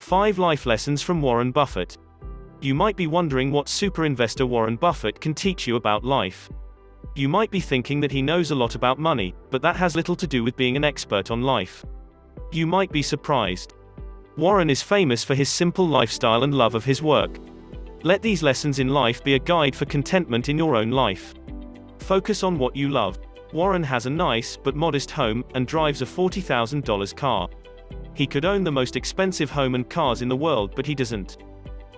5 Life Lessons from Warren Buffett. You might be wondering what super investor Warren Buffett can teach you about life. You might be thinking that he knows a lot about money, but that has little to do with being an expert on life. You might be surprised. Warren is famous for his simple lifestyle and love of his work. Let these lessons in life be a guide for contentment in your own life. Focus on what you love. Warren has a nice, but modest home, and drives a $40,000 car. He could own the most expensive home and cars in the world, but he doesn't.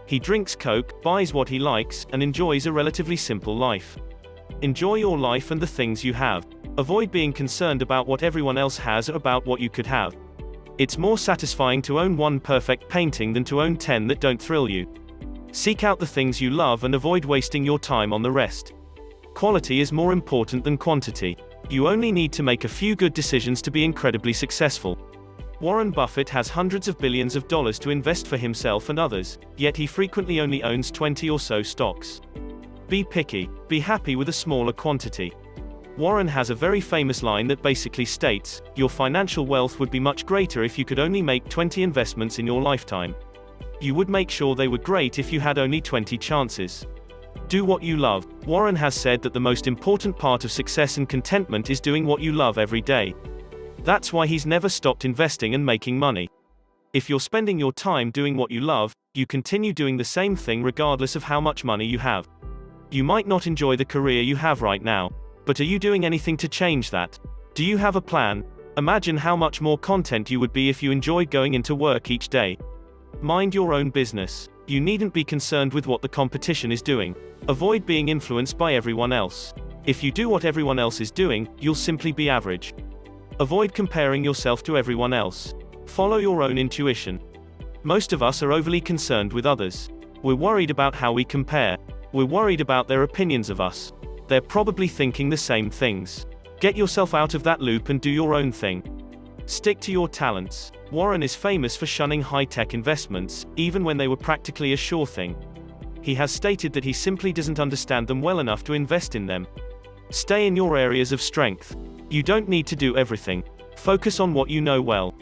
He drinks Coke, buys what he likes, and enjoys a relatively simple life. Enjoy your life and the things you have. Avoid being concerned about what everyone else has or about what you could have. It's more satisfying to own one perfect painting than to own 10 that don't thrill you. Seek out the things you love and avoid wasting your time on the rest. Quality is more important than quantity. You only need to make a few good decisions to be incredibly successful. Warren Buffett has hundreds of billions of dollars to invest for himself and others, yet he frequently only owns 20 or so stocks. Be picky. Be happy with a smaller quantity. Warren has a very famous line that basically states, your financial wealth would be much greater if you could only make 20 investments in your lifetime. You would make sure they were great if you had only 20 chances. Do what you love. Warren has said that the most important part of success and contentment is doing what you love every day. That's why he's never stopped investing and making money. If you're spending your time doing what you love, you continue doing the same thing regardless of how much money you have. You might not enjoy the career you have right now, but are you doing anything to change that? Do you have a plan? Imagine how much more content you would be if you enjoyed going into work each day. Mind your own business. You needn't be concerned with what the competition is doing. Avoid being influenced by everyone else. If you do what everyone else is doing, you'll simply be average. Avoid comparing yourself to everyone else. Follow your own intuition. Most of us are overly concerned with others. We're worried about how we compare. We're worried about their opinions of us. They're probably thinking the same things. Get yourself out of that loop and do your own thing. Stick to your talents. Warren is famous for shunning high-tech investments, even when they were practically a sure thing. He has stated that he simply doesn't understand them well enough to invest in them. Stay in your areas of strength. You don't need to do everything. Focus on what you know well.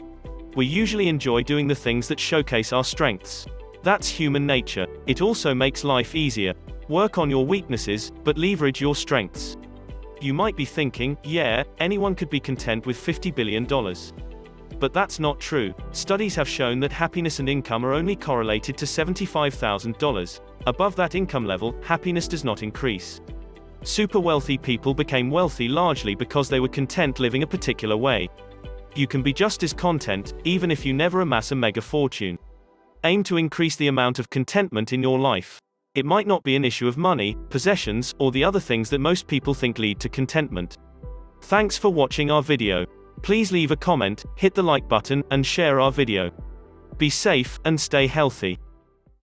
We usually enjoy doing the things that showcase our strengths. That's human nature. It also makes life easier. Work on your weaknesses, but leverage your strengths. You might be thinking, yeah, anyone could be content with $50 billion. But that's not true. Studies have shown that happiness and income are only correlated to $75,000. Above that income level, happiness does not increase. Super wealthy people became wealthy largely because they were content living a particular way. You can be just as content, even if you never amass a mega fortune. Aim to increase the amount of contentment in your life. It might not be an issue of money, possessions, or the other things that most people think lead to contentment. Thanks for watching our video. Please leave a comment, hit the like button, and share our video. Be safe, and stay healthy.